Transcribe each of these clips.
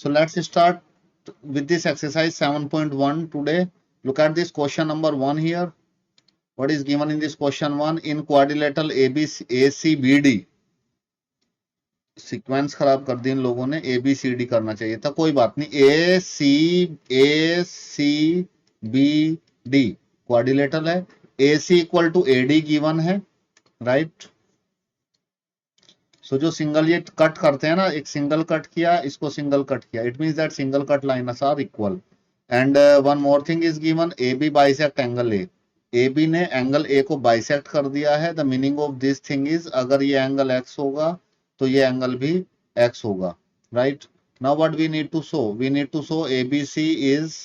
So let's start with this exercise 7.1 today. Look at this question number 1 here. What is given in this question 1? In quadrilateral ACBD, sequence खराब कर दी इन लोगों ने, ABCD करना चाहिए था, कोई बात नहीं। ACBD क्वाड्रिलेटरल है, AC equal to AD given है, राइट। सो जो सिंगल ये कट करते हैं ना, एक सिंगल कट किया, इसको सिंगल कट किया, it means that single cut lines are equal. And one more thing is given, AB bisect angle A, AB ने एंगल A को बाइसेक्ट कर दिया है। The meaning of this thing is, अगर ये एंगल X होगा तो ये एंगल भी X होगा, right. Now what we need to show, we need to show ABC is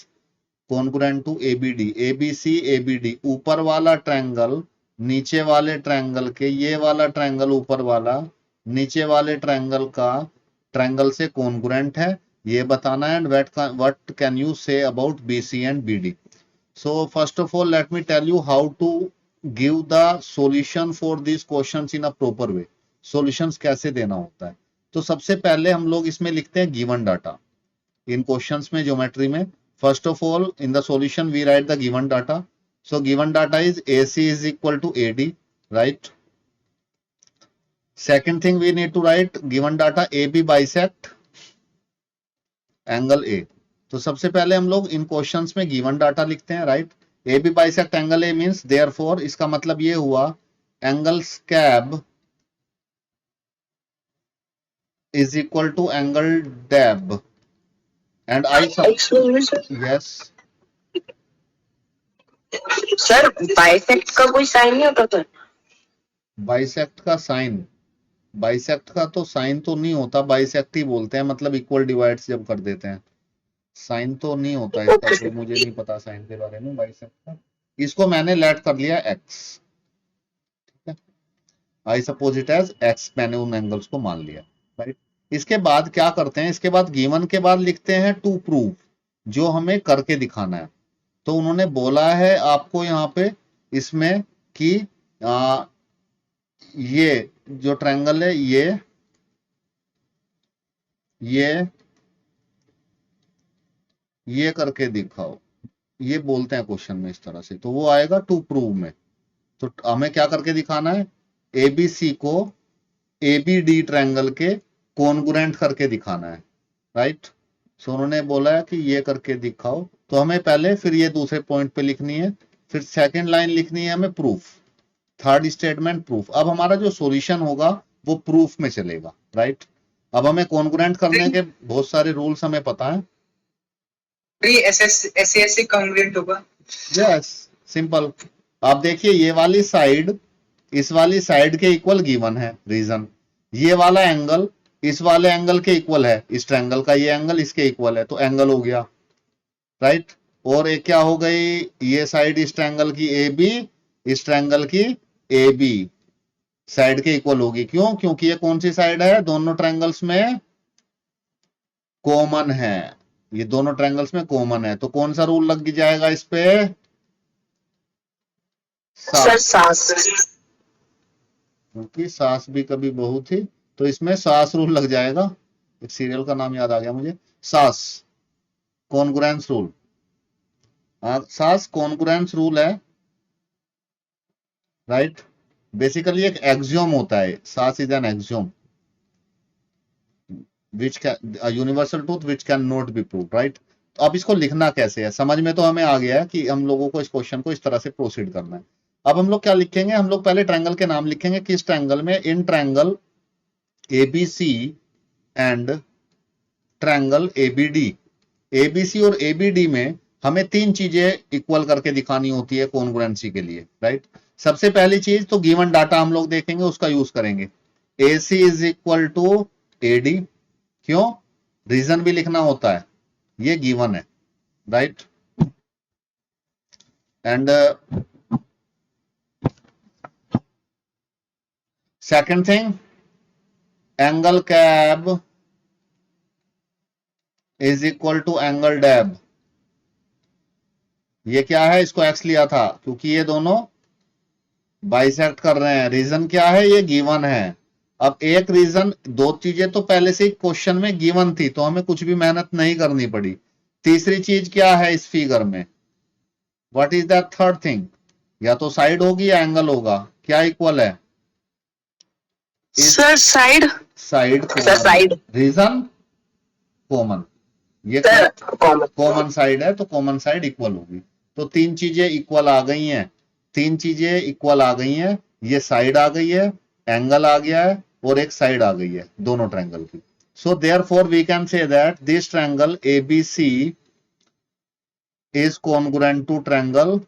congruent to ABD। ABC ABD, ऊपर वाला ट्रायंगल नीचे वाले ट्रायंगल के, ये वाला ट्रायंगल ऊपर वाला नीचे वाले ट्रायंगल से कॉन्ग्रुएंट है, ये बताना है। And what can you say about BC and BD। So first of all let me tell you how to give the solution for this questions in a proper way. Solutions कैसे देना होता है, तो सबसे पहले हम लोग इसमें लिखते हैं गिवन डाटा इन क्वेश्चंस में, ज्योमेट्री में। First of all in the solution we write the given data. So given data is AC is equal to AD, right. Second thing we need to write given data, AB bisect angle A। तो सबसे पहले हम लोग इन questions में given data लिखते हैं, right. AB bisect angle A means therefore, इसका मतलब ये हुआ एंगल स्कैब is equal to angle DAB. And I yes sir, bisect का कोई साइन नहीं होता था? बाइसेक्ट का साइन, बाइसेक्ट का तो साइन तो नहीं होता, बाइसेक्ट ही बोलते हैं, मतलब इक्वल डिवाइड्स जब कर देते हैं, साइन तो नहीं होता इसका कोई, मुझे नहीं पता साइन के बारे में बाइसेक्ट का। इसको मैंने लेट कर लिया X, ठीक है, I suppose it as X, मैंने उन एंगल्स को मान लिया, राइट। इसके बाद क्या करते हैं, इसके बाद गिवन के बाद लिखते हैं टू प्रूव, जो हमें करके दिखाना है। तो उन्होंने बोला है आपको यहाँ पे इसमें कि ये जो ट्रायंगल है ये करके दिखाओ, ये बोलते हैं क्वेश्चन में इस तरह से, तो वो आएगा टू प्रूव में। तो हमें क्या करके दिखाना है, ABC को ABD ट्रायंगल के कॉन्ग्रुएंट करके दिखाना है, राइट। सो उन्होंने बोला है कि ये करके दिखाओ, तो हमें पहले फिर ये दूसरे पॉइंट पे लिखनी है, फिर सेकंड लाइन लिखनी है हमें प्रूफ, थर्ड स्टेटमेंट प्रूफ। अब हमारा जो सॉल्यूशन होगा वो प्रूफ में चलेगा, राइट। अब हमें कॉन्ग्रुएंट करने के बहुत सारे रूल्स हमें पता है। ऐसे कॉन्ग्रुएंट होगा, यस, सिंपल। आप देखिए ये वाली साइड इस वाली साइड के इक्वल गिवन है, रीजन ये वाला एंगल इस वाले एंगल के इक्वल है, इस ट्रायंगल का ये एंगल इसके इक्वल है, तो एंगल हो गया, राइट। और एक क्या हो गई, ये साइड इस ट्रायंगल की AB इस ट्रायंगल की AB साइड के इक्वल होगी। क्यों? क्योंकि ये कौन सी साइड है, दोनों ट्रायंगल्स में कॉमन है, ये दोनों ट्रायंगल्स में कॉमन है। तो कौन सा रूल लग जाएगा इस पे, सास। क्योंकि सास भी कभी बहू थी, तो इसमें सास रूल लग जाएगा। एक सीरियल का नाम याद आ गया मुझे, सास कॉन्ग्रुएंस रूल। सास कॉन्ग्रुएंस रूल है, राइट। बेसिकली एक एक्सियोम होता है, सास is an axiom which can universal truth which can not be proved, right. तो अब इसको लिखना कैसे है, समझ में तो हमें आ गया है कि हम लोगों को इस क्वेश्चन को इस तरह से प्रोसीड करना है। अब हम लोग क्या लिखेंगे, हम लोग पहले ट्रायंगल के नाम लिखेंगे, किस ट्रायंगल में, in triangle ABC and triangle ABD। ABC और ABD में हमें तीन चीजें इक्वल करके दिखानी होती है कॉन्ग्रुएंसी के लिए, राइट। सबसे पहली चीज तो गिवन डाटा हम लोग देखेंगे, उसका यूज करेंगे। AC is equal to AD, क्यों, रीजन भी लिखना होता है, ये गिवन है, right. And second thing, angle CAB is equal to angle DAB. ये क्या है, इसको X लिया था क्योंकि ये दोनों बाइसेक्ट कर रहे हैं। रीजन क्या है, ये गिवन है, अब एक रीजन, दो चीजें तो पहले से ही क्वेश्चन में गिवन थी तो हमें कुछ भी मेहनत नहीं करनी पड़ी। तीसरी चीज क्या है इस फिगर में, what is the third thing, या तो साइड होगी या एंगल होगा, क्या इक्वल है? Sir side, side sir common, side, reason common, ये सर कॉमन, कॉमन साइड है तो कॉमन साइड इक्वल होगी। तो तीन चीजें इक्वल आ गई हैं, तीन चीजें इक्वल आ गई हैं, ये साइड आ गई है, एंगल आ गया है और एक साइड आ गई है दोनों ट्रायंगल की। So therefore we can say that this triangle ABC is congruent to triangle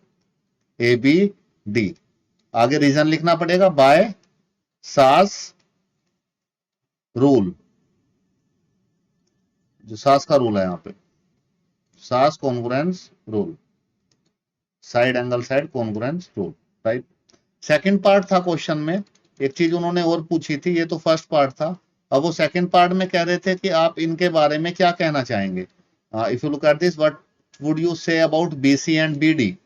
ABD। आगे रीजन लिखना पड़ेगा, बाय सास रूल, जो सास का रूल है यहाँ पे, सास congruence rule, side angle side congruence rule, right. Second part था क्वेश्चन में, एक चीज उन्होंने और पूछी थी, ये तो फर्स्ट पार्ट था। अब वो सेकंड पार्ट में कह रहे थे कि आप इनके बारे में क्या कहना चाहेंगे, if you look at this, what would you say about BC and BD?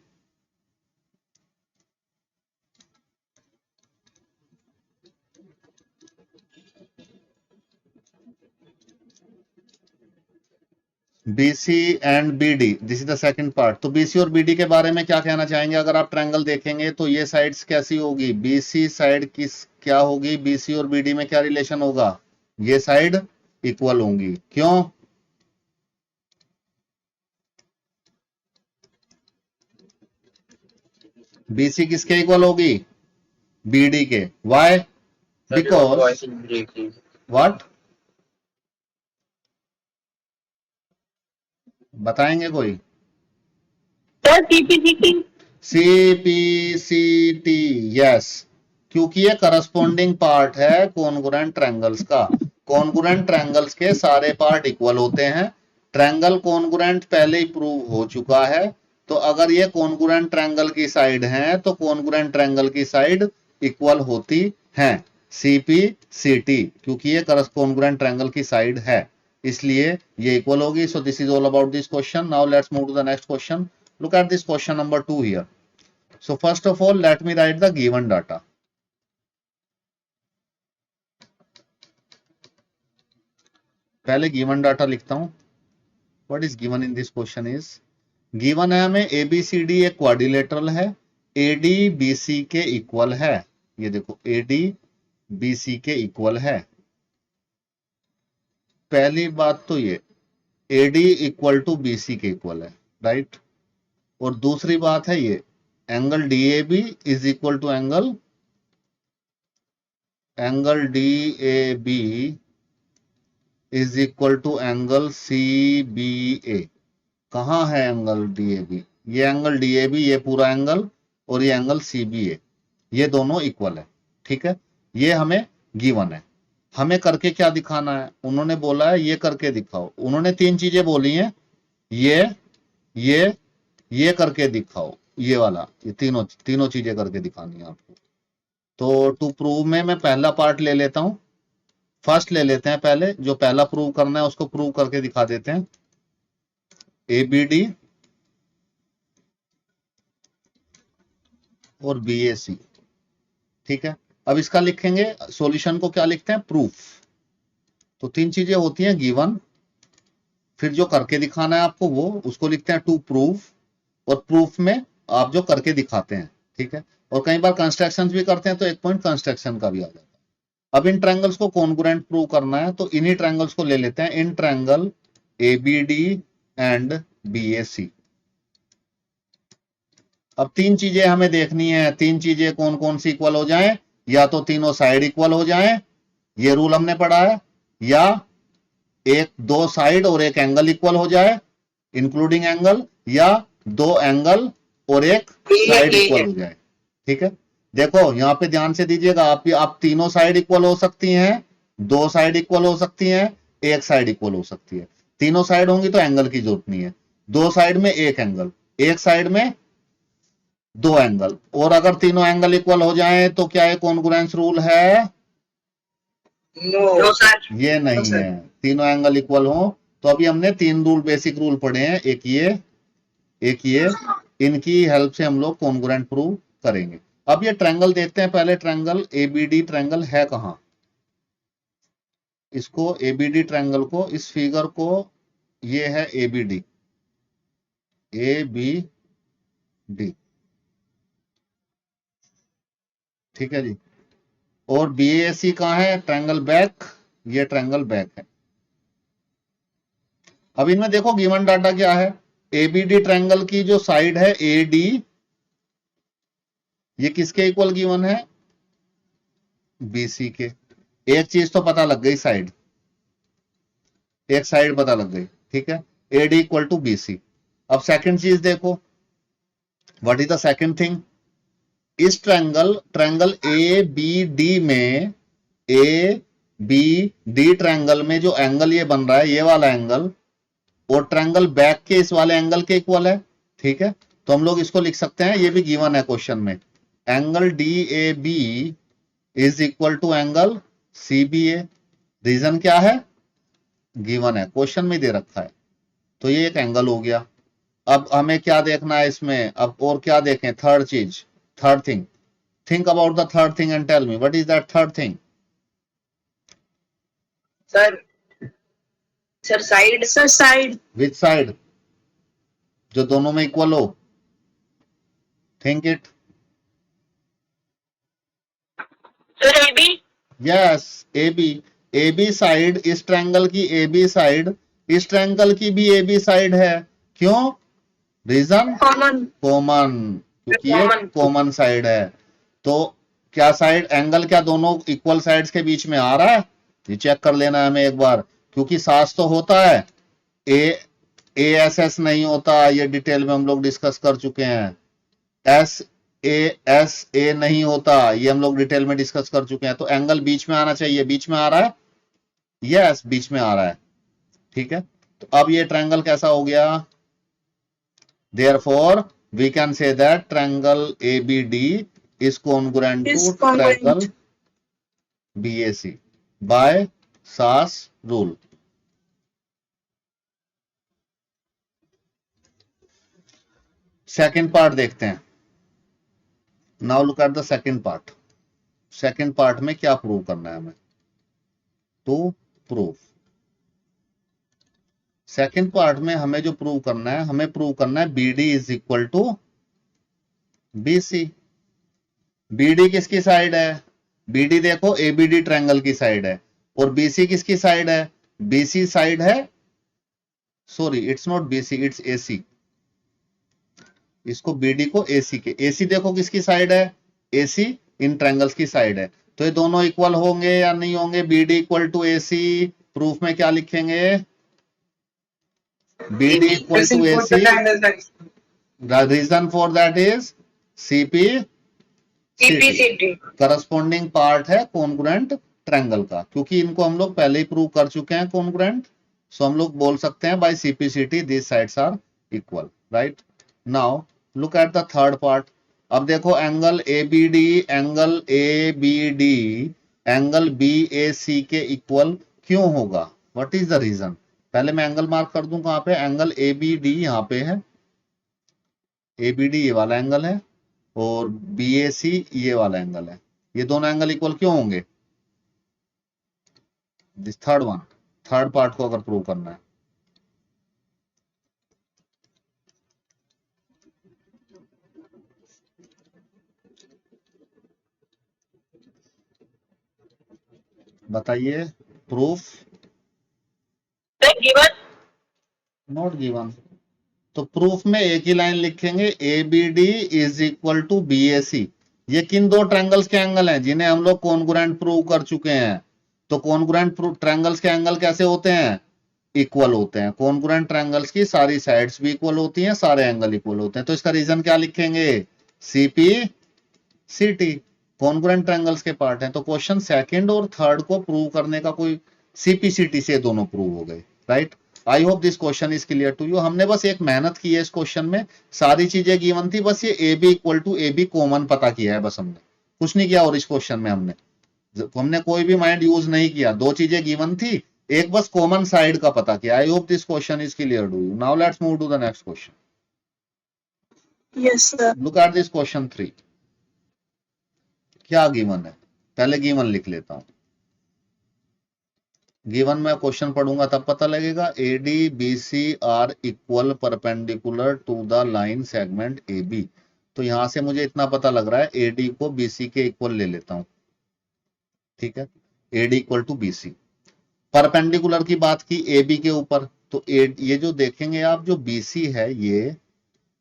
BC and BD, this is the second part. तो BC और BD के बारे में क्या कहना चाहेंगे? अगर आप ट्रायंगल देखेंगे तो ये साइड्स कैसी होगी, BC साइड किस क्या होगी, BC और BD में क्या रिलेशन होगा, ये साइड इक्वल होंगी। क्यों? BC किसके इक्वल होगी, BD के। वाई? बिकॉज व्हाट, बताएंगे कोई? सर CPCT, CPCT, यस, क्योंकि ये करस्पॉन्डिंग पार्ट है कॉन्ग्रुएंट ट्रायंगल्स का। कॉन्ग्रुएंट ट्रायंगल्स के सारे पार्ट इक्वल होते हैं। ट्रायंगल कॉन्ग्रुएंट पहले ही प्रूव हो चुका है, तो अगर ये कॉन्ग्रुएंट ट्रायंगल की साइड है तो कॉन्ग्रुएंट ट्रायंगल की साइड इक्वल होती है, CPCT, क्योंकि ये कॉन्ग्रुएंट ट्रायंगल की साइड है इसलिए ये इक्वल होगी। So this is all about this question. Now let's move to the next question. Look at this question number 2 here. So first of all, let me write the given data. पहले given data लिखता हूं। What is given in this question is, given है हमें ABCD एक quadrilateral है, AD BC के equal है। ये देखो AD BC के इक्वल है। पहली बात तो ये AD इक्वल टू BC के इक्वल है, राइट। और दूसरी बात है ये angle DAB is equal to angle DAB is equal to angle CBA। कहां है एंगल DAB? ये एंगल DAB, ये पूरा एंगल, और ये एंगल CBA, ये दोनों इक्वल है, ठीक है। ये हमें गिवन है। हमें करके क्या दिखाना है? उन्होंने बोला है ये करके दिखाओ। उन्होंने तीन चीजें बोली हैं, ये करके दिखाओ, ये वाला, ये तीनों चीजें करके दिखानी है आपको। तो टू प्रूव में मैं पहला पार्ट ले लेता हूं, फर्स्ट ले लेते हैं पहले, जो पहला प्रूव करना है उसको प्रूव करके दिखा देते हैं। ABD और BAC, ठीक है। अब इसका लिखेंगे सॉल्यूशन को, क्या लिखते हैं, प्रूफ। तो तीन चीजें होती हैं, गिवन, फिर जो करके दिखाना है आपको वो, उसको लिखते हैं टू प्रूफ, और प्रूफ में आप जो करके दिखाते हैं, ठीक है। और कई बार कंस्ट्रक्शन भी करते हैं तो एक पॉइंट कंस्ट्रक्शन का भी आ जाता है। अब इन ट्रायंगल्स को कॉन्ग्रुएंट प्रूव करना है तो इन्हीं ट्रायंगल्स को ले लेते हैं, in triangle ABD and BAC। अब तीन चीजें हमें देखनी है, तीन चीजें कौन कौन सी इक्वल हो जाएं, या तो तीनों साइड इक्वल हो जाएं, ये रूल हमने पढ़ा है, या एक दो साइड और एक एंगल इक्वल हो जाए इंक्लूडिंग एंगल, या दो एंगल और एक साइड इक्वल हो जाए, ठीक है। देखो यहां पे ध्यान से दीजिएगा, आप तीनों साइड इक्वल हो सकती हैं, दो साइड इक्वल हो सकती हैं, एक साइड इक्वल हो सकती है। तीनों साइड होंगी तो एंगल की जरूरत नहीं है, दो साइड में एक एंगल, एक साइड में दो एंगल, और अगर तीनों एंगल इक्वल हो जाएं तो क्या ये कॉन्ग्रुएंस रूल है? नो सर, ये नहीं है। तीनों एंगल इक्वल हो तो अभी हमने तीन रूल, बेसिक रूल पढ़े हैं, एक ये, इनकी हेल्प से हम लोग कॉन्ग्रुएंट प्रूव करेंगे। अब ये ट्रायंगल देखते हैं पहले, ट्रायंगल ABD ट्रायंगल है कहां? इसको एबीडी ट्रायंगल को, इस फिगर को, ये है एबीडी, एबीडी, ठीक है जी। और बीएसी कहाँ है? ट्रायंगल बैक, ये ट्रायंगल बैक है। अब इनमें देखो गिवन डाटा क्या है। एबीडी ट्रायंगल की जो साइड है एडी, ये किसके इक्वल गिवन है? बीसी के। एक चीज तो पता लग गई, साइड, एक साइड पता लग गई, ठीक है, एडी इक्वल टू बीसी। अब सेकंड चीज देखो, what is the second thing? इस ट्रायंगल ए बी डी में, ए बी डी ट्रायंगल में जो एंगल ये बन रहा है, ये वाला एंगल, और ट्रायंगल बैक के इस वाले एंगल के इक्वल है, ठीक है। तो हम लोग इसको लिख सकते हैं, ये भी गिवन है क्वेश्चन में, angle D A B is equal to angle C B A. Reason क्या है? गिवन है, क्वेश्चन में दे रखा है। तो ये एक एंगल हो गया। अब हमें क्या देखना है इसमें? अब और क्या देखें? थर्ड चीज, third thing, think about the third thing and tell me what is that third thing. Sir side which side? जो दोनों में इक्वल हो, think it. Sir AB. Yes, AB. AB side, इस ट्रायंगल की एबी साइड इस triangle की भी एबी साइड है। क्यों? Reason common. क्योंकि ये कॉमन साइड है। तो क्या साइड, एंगल क्या दोनों इक्वल साइड्स के बीच में आ रहा है? ये चेक कर लेना है हमें एक बार, क्योंकि सास तो होता है, ए एस एस नहीं होता, ये डिटेल में हम लोग डिस्कस कर चुके हैं। एस ए नहीं होता, ये हम लोग डिटेल में डिस्कस कर चुके हैं। तो एंगल बीच में आना चाहिए, बीच में आ रहा है, यस बीच में आ रहा है, ठीक है। तो अब ये ट्रायंगल कैसा हो गया? Therefore, we can say that triangle ABD is congruent to triangle BAC by SAS rule. Second part देखते हैं। Now look at the second part. Second part में क्या प्रूव करना है हमें? टू प्रूव, सेकेंड पार्ट में हमें जो प्रूव करना है, हमें प्रूव करना है BD is equal to BC। BD किसकी साइड है? BD देखो ABD ट्रायंगल की साइड है, और BC किसकी साइड है? BC साइड है, sorry it's not BC, it's AC। इसको BD को AC के, AC देखो किसकी साइड है? AC इन ट्रायंगल्स की साइड है। तो ये दोनों इक्वल होंगे या नहीं होंगे? BD equal to AC, proof में क्या लिखेंगे? BD equal to AC. The reason for that is CP corresponding part है कॉन्ग्रुएंट ट्रायंगल का, क्योंकि इनको हम लोग पहले ही प्रूव कर चुके हैं कॉन्ग्रुएंट। सो हम लोग बोल सकते हैं by CPCT this sides are equal, right. Now look at the third part. अब देखो एंगल ABD एंगल BAC के इक्वल क्यों होगा? What is the reason? पहले मैं एंगल मार्क कर दूं, कहां पे? एंगल ABD यहां पे है, ABD ये वाला एंगल है, और BAC ये वाला एंगल है। ये दोनों एंगल इक्वल क्यों होंगे? This third one, third part को अगर प्रूव करना है, बताइए प्रूफ। नॉट गिवन, तो प्रूफ में एक ही लाइन लिखेंगे, ABD is equal to BAC। ये किन दो ट्रायंगल्स के एंगल हैं जिन्हें हम लोग कॉन्ग्रुएंट प्रूव कर चुके हैं। तो कॉन्ग्रुएंट ट्रायंगल्स के एंगल कैसे होते हैं? इक्वल होते हैं। कॉन्ग्रुएंट ट्रायंगल्स की सारी साइड्स भी इक्वल होती हैं, सारे एंगल इक्वल होते हैं। तो इसका रीजन क्या लिखेंगे? CPCT, कॉन्ग्रुएंट ट्रायंगल्स के पार्ट हैं। तो क्वेश्चन सेकंड और थर्ड को प्रूव करने का कोई CPCT से दोनों प्रूव हो गए, right. I hope this question is clear to you. हमने बस एक मेहनत की है इस क्वेश्चन में, सारी चीजें गिवन थी, बस ये AB equal to AB common पता किया है, बस हमने कुछ नहीं किया। और इस क्वेश्चन में हमने कोई भी माइंड यूज नहीं किया, दो चीजें गिवन थी, एक बस कॉमन साइड का पता किया। I hope this question is clear to you. Now let's move to the next question. Yes sir. Look at this question 3। क्या गिवन है? पहले गिवन लिख लेता हूं। गिवन में क्वेश्चन पढ़ूंगा तब पता लगेगा। AD BC are equal perpendicular to the line segment AB। तो यहां से मुझे इतना पता लग रहा है AD को BC के इक्वल ले लेता हूं, ठीक है। AD equal to BC, perpendicular की बात की AB के ऊपर, तो ये जो देखेंगे आप, जो BC है ये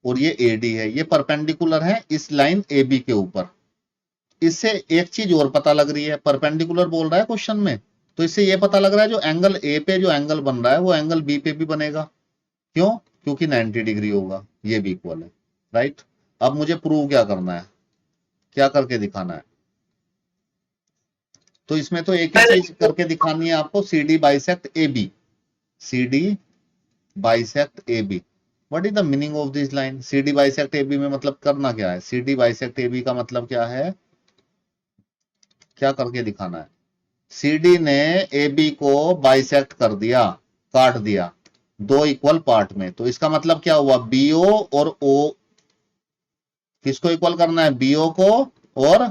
और ये AD है, ये परपेंडिकुलर है इस लाइन AB के ऊपर। इससे एक चीज और पता लग रही है, परपेंडिकुलर बोल रहा है क्वेश्चन में, तो इससे ये पता लग रहा है जो एंगल A पे जो एंगल बन रहा है वो एंगल B पे भी बनेगा। क्यों? क्योंकि 90 डिग्री होगा, ये भी इक्वल है, राइट। अब मुझे प्रूव क्या करना है, क्या करके दिखाना है? तो इसमें तो एक ही चीज करके दिखानी है आपको, CD bisect AB। CD bisect AB। What is the meaning of this line? CD bisect AB में मतलब करना क्या है? CD बाइसेक्ट AB का मतलब क्या है, क्या करके दिखाना है? CD ने AB को बाइसेक्ट कर दिया, काट दिया दो इक्वल पार्ट में, तो इसका मतलब क्या हुआ, BO और O किसको इक्वल करना है? BO को और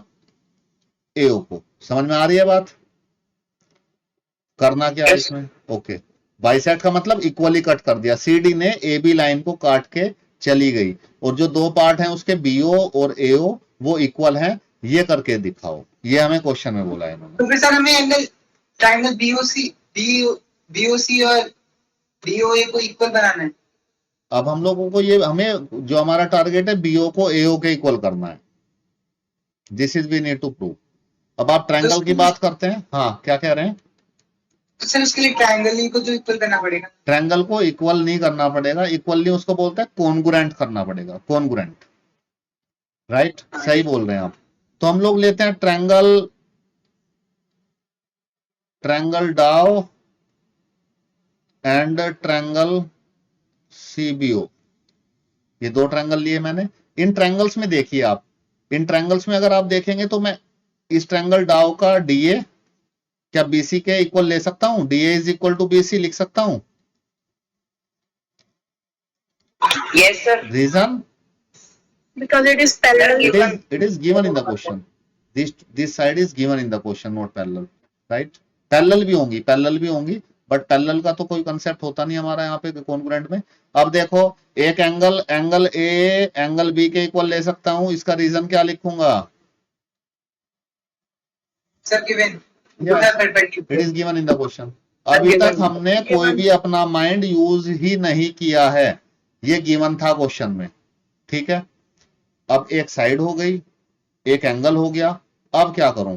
AO को। समझ में आ रही है बात? करना क्या है इसमें? ओके, बाइसेक्ट का मतलब इक्वली कट कर दिया। CD ने AB लाइन को काट के चली गई, और जो दो पार्ट हैं उसके BO और AO वो इक्वल हैं, ये करके दिखाओ। ये हमें क्वेश्चन में बोला है इन्होंने। तो फिर सर हमें एंगल ट्रायंगल BOC और BOA को इक्वल बनाना है। अब हम लोगों को ये, हमें जो हमारा टारगेट है BO को AO के इक्वल करना है। This is we need to prove. अब आप ट्रायंगल की बात करते हैं, हाँ क्या कह रहे हैं? तो सर उसके लिए ट्रायंगल ही को जो इक्वल करना पड़ेगा। ट्रायंगल को इक्वल नहीं करना पड़ेगा, इक्वल नहीं उसको बोलते हैं कॉन्ग्रुएंट करना पड़ेगा, कॉन्ग्रुएंट, राइट। सही बोल रहे हैं आप। तो हम लोग लेते हैं ट्रायंगल, ट्रायंगल डाउ एंड ट्रायंगल CBO। ये दो ट्रायंगल लिए मैंने। इन ट्रायंगल्स में देखिए आप, इन ट्रायंगल्स में अगर आप देखेंगे तो मैं इस ट्रायंगल डाउ का DA क्या BC के इक्वल ले सकता हूं? DA is equal to BC लिख सकता हूं। Yes, sir. Reason? Because it is parallel. It is given in the question. This side is given in the question, not parallel, right? Parallel भी होंगी, but parallel का तो कोई concept होता नहीं हमारा यहाँ पे कॉन्ग्रुएंट में। अब देखो, एक एंगल A एंगल B के इक्वल ले सकता हूं, इसका रीजन क्या लिखूंगा? Sir given it is given in the question. अभी तक हमने कोई भी अपना माइंड यूज ही नहीं किया है, ये गिवन था क्वेश्चन में, ठीक है। अब एक साइड हो गई, एक एंगल हो गया, अब क्या करूं?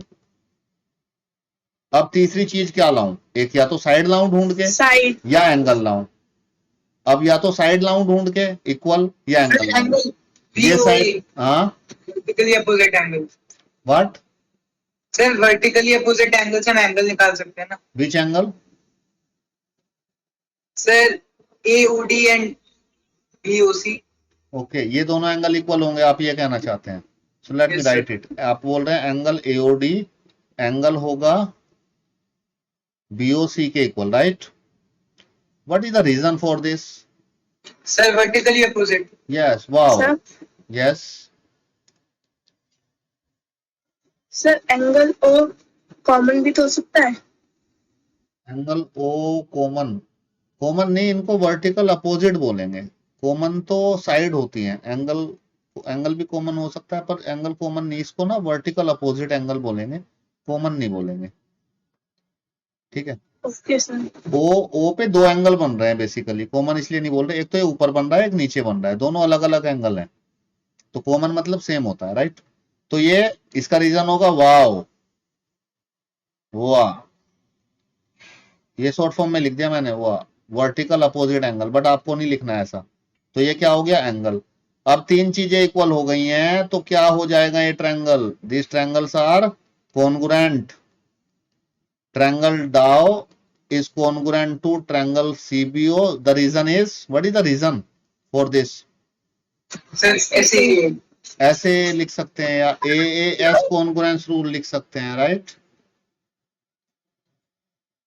अब तीसरी चीज क्या लाऊं? एक या तो साइड लाऊं ढूंढ के, Side. या एंगल लाऊं। अब या तो साइड लाऊं ढूंढ के इक्वल, या एंगल लाऊं। एंगल ये BOA साइड, हाँ vertically opposite angle. What? Sir vertically opposite angle से हम एंगल निकाल सकते हैं ना। Which angle? Sir AOD and BOC। Okay, ये दोनों एंगल इक्वल होंगे, आप ये कहना चाहते हैं। So let me Yes, write it. आप बोल रहे हैं एंगल AOD एंगल होगा BOC के equal, right. What is the reason for this? Sir vertically opposite. Yes, wow, Sir, yes. sir, angle O common भी तो हो सकता है। Angle O common? कॉमन नहीं, इनको वर्टिकल अपोजिट बोलेंगे। कॉमन तो साइड होती है, एंगल भी कॉमन हो सकता है, पर एंगल कॉमन नहीं, इसको ना वर्टिकल अपोजिट एंगल बोलेंगे, कॉमन नहीं बोलेंगे, ठीक है। Okay sir. ओ पे दो एंगल बन रहे हैं बेसिकली, कॉमन इसलिए नहीं बोल रहे, एक तो ये ऊपर बन रहा है, एक नीचे बन रहा है, दोनों अलग अलग एंगल हैं, तो कॉमन मतलब सेम होता है, राइट। तो ये इसका रीजन होगा वाओ, वाह, ये शॉर्ट फॉर्म में लिख दिया मैंने, वाह, वर्टिकल अपोजिट एंगल, बट आपको नहीं लिखना है ऐसा। तो ये क्या हो गया? एंगल। अब तीन चीजें इक्वल हो गई हैं, तो क्या हो जाएगा ये triangle? This triangles are congruent. Triangle डाउ is congruent to triangle CBO. The reason is, what is the reason for this? Sir ऐसे लिख सकते हैं, या AAS congruence रूल लिख सकते हैं, राइट।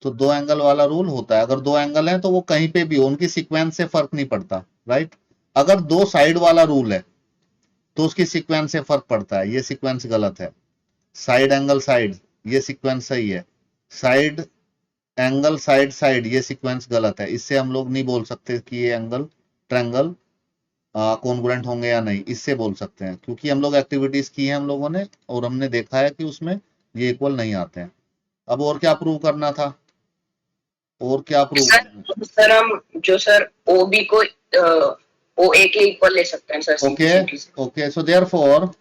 तो दो एंगल वाला रूल होता है, अगर दो एंगल हैं तो वो कहीं पे भी हो, उनकी सीक्वेंस से फर्क नहीं पड़ता, राइट। अगर दो साइड वाला रूल है तो उसकी सीक्वेंस से फर्क पड़ता है, ये सीक्वेंस गलत है। साइड एंगल साइड, ये सीक्वेंस सही है। साइड एंगल साइड साइड, ये सीक्वेंस गलत है, इससे हम लोग नहीं बोल सकते कि ये एंगल ट्रायंगल कॉन्ग्रुएंट होंगे या नहीं, इससे बोल सकते हैं क्योंकि हम लोग एक्टिविटीज की हैं हम लोगों ने और हमने देखा है कि उसमें ये इक्वल नहीं आते हैं। अब और क्या प्रूव करना था, और क्या प्रूव करना? सर हम जो सर OB को OA के इक्वल ले सकते हैं sir. Okay, so therefore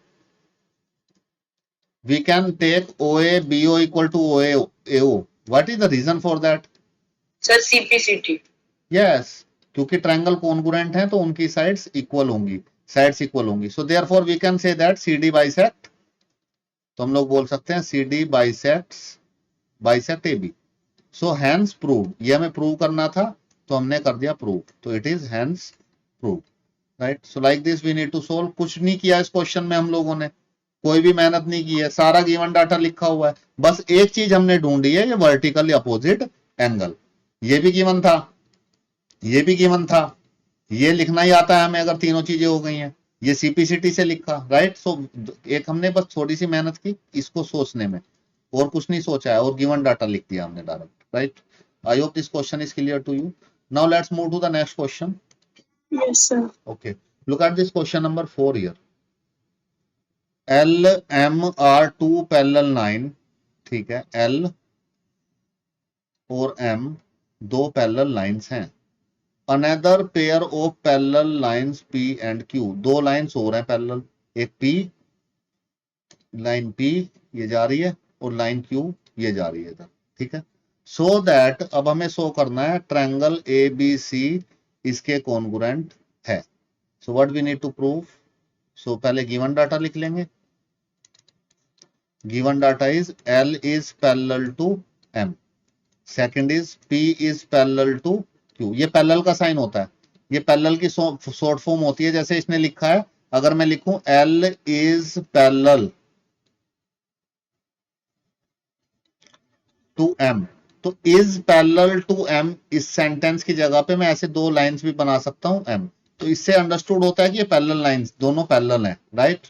we can take OA BO equal to OA AO. What is the reason for that? Sir CPCT। Yes, क्योंकि ट्रायंगल कॉन्ग्रुएंट हैं तो उनकी साइड्स इक्वल होंगी, साइड्स इक्वल होंगी। So therefore we can say that CD bisect, तो हम लोग बोल सकते हैं CD bisect AB। So hence prove, ये हमें प्रूव करना था तो हमने कर दिया प्रूव, तो it is hence prove, right. So like this we need to solve. कुछ नहीं किया इस क्वेश्चन में हम लोगों ने, कोई भी मेहनत नहीं की है, सारा गिवन डाटा लिखा हुआ है, बस एक चीज हमने ढूंढी है, ये वर्टिकली अपोजिट एंगल। ये भी गिवन था, ये भी गिवन था, ये लिखना ही आता है हमें अगर तीनों चीजें हो गई हैं, ये CPCT से लिखा, राइट। सो एक हमने बस थोड़ी सी मेहनत की इसको सोचने में, और कुछ नहीं सोचा है, और गिवन डाटा लिख दिया हमने direct, right. I hope this question is clear to you. Now let's move to the next question. Yes, sir. Okay, look at this question number 4 here. L M are two parallel line, ठीक है, L और M दो parallel lines हैं। Another pair of parallel lines P and Q, दो lines और हैं parallel, एक P, line P ये जा रही है और लाइन Q ये जा रही है इधर, ठीक है। सो दैट अब हमें शो करना है ट्रायंगल ABC इसके कॉन्ग्रुएंट है। So what we need to prove, so पहले गिवन डाटा लिख लेंगे। Given data is L is parallel to M, second is P is parallel to Q। ये पैरेलल का साइन होता है, ये पैरेलल की शॉर्ट फॉर्म होती है, जैसे इसने लिखा है, अगर मैं लिखूं L is parallel to M, तो इज पैरेलल टू M इस सेंटेंस की जगह पे मैं ऐसे दो लाइंस भी बना सकता हूं M, तो इससे अंडरस्टूड होता है कि ये पैरेलल लाइंस दोनों पैरेलल हैं, right.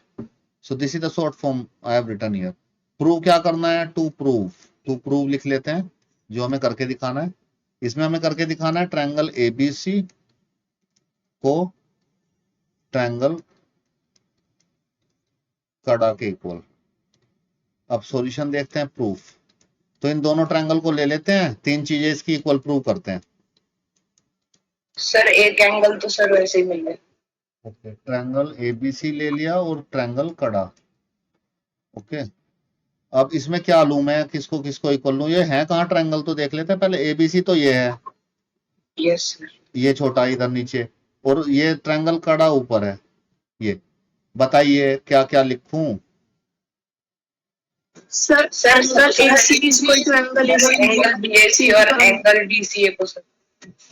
So this is the short form I have written here. Prove क्या करना है, टू प्रूव लिख लेते हैं, जो हमें करके दिखाना है। इसमें हमें करके दिखाना है ट्रायंगल ABC को ट्रायंगल कड़ा के इक्वल। अब सॉल्यूशन देखते हैं, प्रूफ। तो इन दोनों ट्रायंगल को ले लेते हैं, तीन चीजें इसकी इक्वल प्रूव करते हैं। सर एक एंगल तो सर वैसे ही मिल गया। ओके, ट्रायंगल ABC ले लिया और ट्रायंगल कड़ा। ओके, अब इसमें क्या लूं मैं, किसको किसको इक्वल लूं, ये है कहाँ ट्रायंगल, तो देख लेते हैं पहले। ABC तो ये है, यस सर। ये छोटा इधर नीचे, और ये ट्रायंगल कड़ा ऊपर है। ये बताइए क्या क्या लिखूं। Sir, AC is equal to angle AC. Angle BAC और एंगल DCA को सर।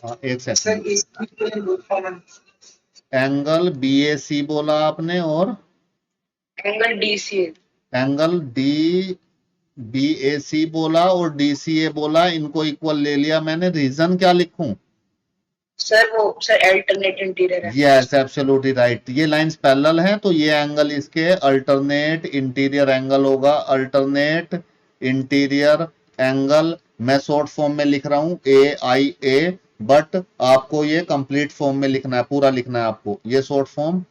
हाँ, एक सेकंड, एंगल BAC बोला आपने और एंगल DCA। एंगल BAC बोला और DCA बोला, इनको इक्वल ले लिया मैंने। रीजन क्या लिखूं सर वो सर अल्टरनेट इंटीरियर है। Yes, absolutely right. ये लाइंस पैरेलल हैं तो ये एंगल इसके अल्टरनेट इंटीरियर एंगल होगा। अल्टरनेट इंटीरियर एंगल मैं शॉर्ट फॉर्म में लिख रहा हूं AIA, बट आपको ये कंप्लीट फॉर्म में लिखना है, पूरा लिखना है आपको। ये शॉर्ट फॉर्म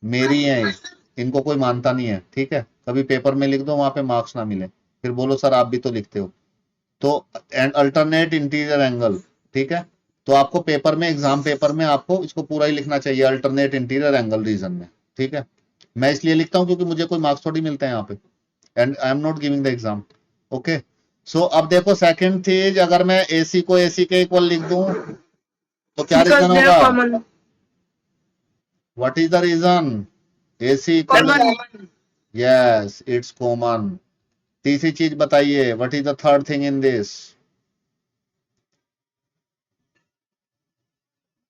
मेरी है, इनको कोई मानता नहीं है, ठीक है। कभी पेपर में लिख दो, वहां पे मार्क्स ना मिले, फिर बोलो सर आप भी तो लिखते हो। तो अल्टरनेट इंटीरियर एंगल, ठीक है। तो आपको पेपर में, एग्जाम पेपर में आपको इसको पूरा ही लिखना चाहिए, अल्टरनेट इंटीरियर एंगल रीजन में, ठीक है। मैं इसलिए लिखता हूं क्योंकि मुझे कोई मार्क्स थोड़ी मिलते हैं यहाँ पे, and I am not giving the exam. Okay, so अब देखो सेकंड चीज, अगर मैं AC को AC के इक्वल लिख दूं तो क्या Because रीजन they are होगा, common. What is the reason, AC equal, yes it's common. तीसरी चीज बताइए, what is the third thing in this,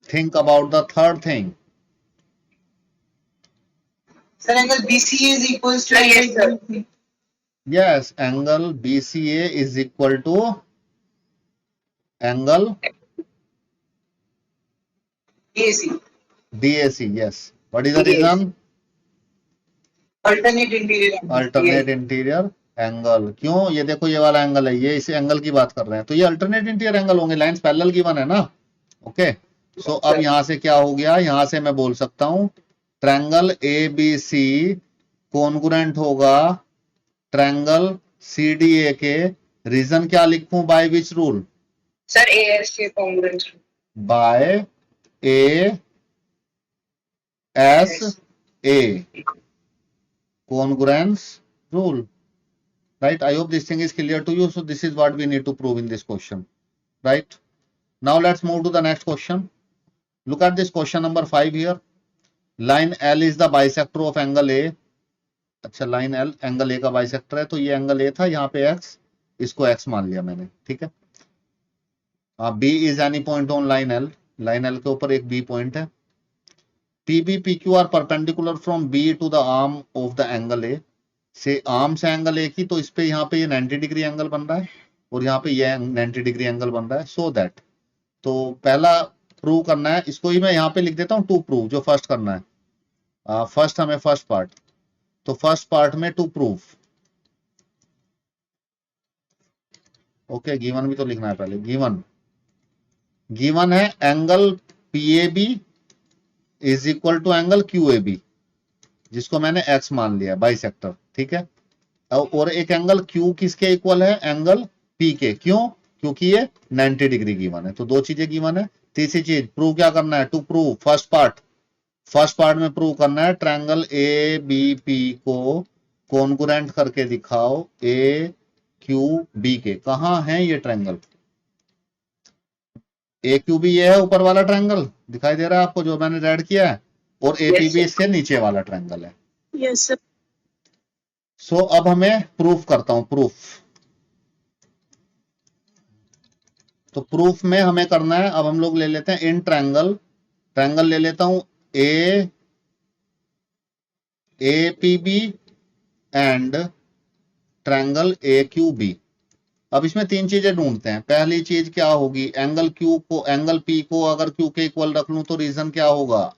think about the third thing. Sir, angle BCA is equals to Yes, sir. angle. Yes, angle BCA is equal to angle AC. DAC. Yes. What is the reason? Alternate interior. Alternate interior angle, क्यों, ये देखो ये वाला angle है, ये इस angle की बात कर रहे हैं, तो ये अल्टरनेट इंटीरियर एंगल होंगे, लाइंस पैरेलल गिवन है ना। ओके, सो अब यहां से क्या हो गया, यहां से मैं बोल सकता हूं triangle A B C congruent होगा ट्रायंगल सी डी ए के, रीजन क्या लिखूं, by which rule, sir AS के congruent by A S A congruence rule, right? I hope this thing is clear to you. So this is what we need to prove in this question, right? Now let's move to the next question. Look at this question number 5 here. Line L is the bisector of angle A. अच्छा, line L angle A का bisector है, तो ये angle A था, यहाँ पे X, इसको X मान लिया मैंने, ठीक है। B is any point on line L, line L के ऊपर एक B पॉइंट है। PB PQ are perpendicular from B to the arm of the angle A, से आर्म से एंगल A की, तो इस पे यहाँ पे ये 90 डिग्री एंगल बन रहा है और यहाँ पे ये 90 डिग्री एंगल बन रहा है, सो दैट, तो पहला प्रूव करना है, इसको ही मैं यहाँ पे लिख देता हूँ टू प्रूव, जो फर्स्ट करना है, फर्स्ट हमें फर्स्ट पार्ट, तो फर्स्ट पार्ट में टू प्रूव, ओके, गिवन भी तो लिखना है पहले, गिवन है angle PAB is equal to angle QAB, जिसको मैंने X मान लिया बाइसेक्टर, ठीक है। और एक एंगल Q किसके इक्वल है, एंगल P के, क्यों, क्योंकि ये 90 डिग्री गिवन है, तो दो चीजें गिवन है। तीसरी चीज प्रूव क्या करना है, टू प्रूव फर्स्ट पार्ट में प्रूव करना है ट्रायंगल ABP को कॉन्ग्रुएंट करके दिखाओ AQB के, कहां है ये ट्रायंगल, AQB ये है ऊपर वाला ट्रायंगल दिखाई दे रहा है आपको जो मैंने रेड किया है, और APB इससे नीचे वाला ट्रायंगल है। Yes sir. सो अब हमें प्रूफ करता हूं, तो प्रूफ में हमें करना है, अब हम लोग ले लेते हैं इन ट्रायंगल ले लेता हूं APB एंड ट्रायंगल AQB। अब इसमें तीन चीजें ढूंढते हैं, पहली चीज क्या होगी, एंगल P को अगर Q के इक्वल रख लूं तो रीजन क्या होगा,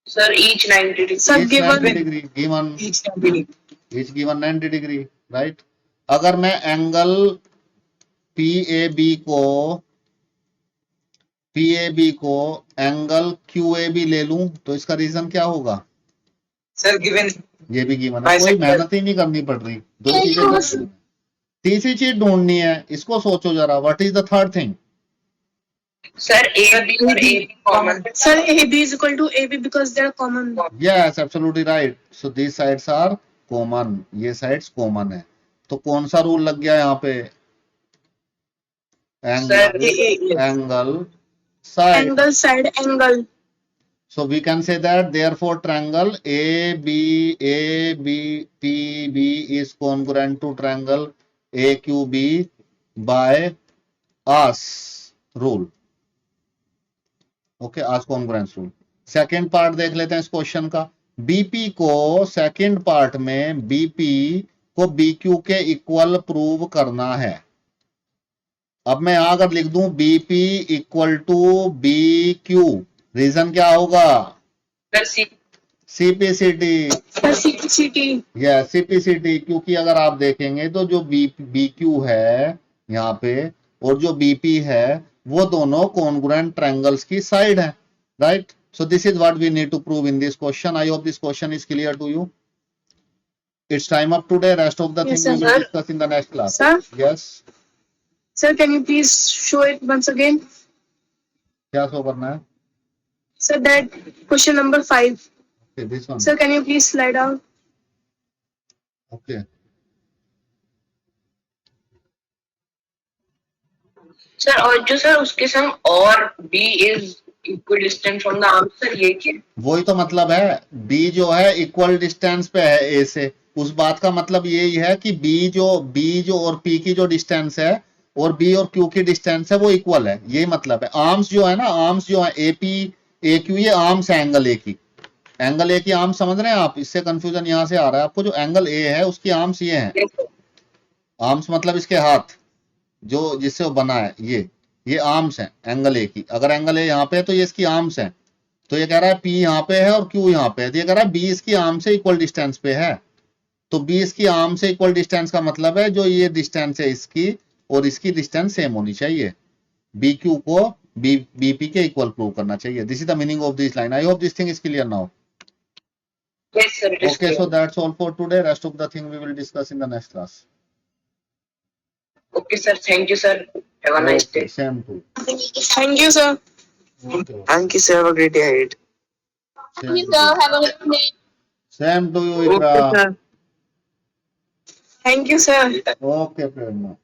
sir each 90 degree, sir each given 90 degree, right. अगर मैं एंगल PAB को एंगल QAB ले लूं तो इसका रीजन क्या होगा, सर गिवन, ये भी गिवन है, कोई मेहनत ही नहीं करनी पड़ रही, दो चीजें। तीसरी चीज ढूंढनी है, इसको सोचो जरा, what is the third thing, sir AB और AB common, sir AB is equal to AB because they are common. Yes absolutely right, so this sides are common, ये साइड्स कॉमन है, तो कौन सा रूल लग गया यहाँ पे, angle side angle, so we can say that therefore triangle PB is congruent to triangle AQB by us rule, okay, as congruence rule। Second part देख लेते हैं इस क्वेश्चन का, BP को सेकेंड पार्ट में BP को BQ के equal prove करना है। अब मैं यहां अगर लिख दूं BP equal to BQ, reason क्या होगा, CPCT, यस CPCT, क्योंकि अगर आप देखेंगे तो जो BQ है यहाँ पे और जो BP है वो दोनों कॉन्ग्रुएंट ट्रायंगल्स की साइड है, right. So this is what we need to prove in this question. I hope this question is clear to you. It's time up today. Rest of the Yes, things we sir. will discuss in the next class. Sir? Yes. Sir, can you please show it once again? क्या show करना है? Sir, that question number 5. Okay, this one. Sir, can you please slide down? Okay. Sir और जो sir उसके संग और B is equidistant from the arm, sir ये क्या, वही तो मतलब है, B जो है इक्वल डिस्टेंस पे है A से, उस बात का मतलब यही है कि B जो और P की जो डिस्टेंस है और B और Q की डिस्टेंस है वो इक्वल है, यही मतलब है। आर्म्स जो है ना, आर्म्स जो है AP AQ, ये आर्म्स है एंगल A की, एंगल A की आर्म्स समझ रहे हैं आप, इससे कंफ्यूजन यहां से आ रहा है आपको। जो एंगल A है उसकी आर्म्स ये हैं, आर्म्स मतलब इसके हाथ जो जिससे वो बना है, ये आर्म्स हैं एंगल A की। अगर एंगल A यहाँ पे है तो ये इसकी आर्म्स हैं, तो ये कह रहा है P यहाँ पे है और Q यहाँ पे है, तो ये कह रहा है B इसकी आर्म से इक्वल डिस्टेंस पे है, तो बी इसकी आर्म से इक्वल डिस्टेंस का मतलब है जो ये डिस्टेंस है इसकी और इसकी डिस्टेंस सेम होनी चाहिए, बी क्यू को बीपी के इक्वल प्रूव करना चाहिए. This is the meaning of this line. I hope this thing is clear now. Yes, sir. It is Okay, clear. so that's all for today. Rest of the thing we will discuss in the next class. Okay, sir. Thank you, sir. Have a nice Okay, day. same to you. Thank you, sir. Okay. Thank you, sir. Have a great day ahead. Same to you. Have a good day. Same to you, Okay, Ikra. sir. Thank you, sir. Okay, Prerna.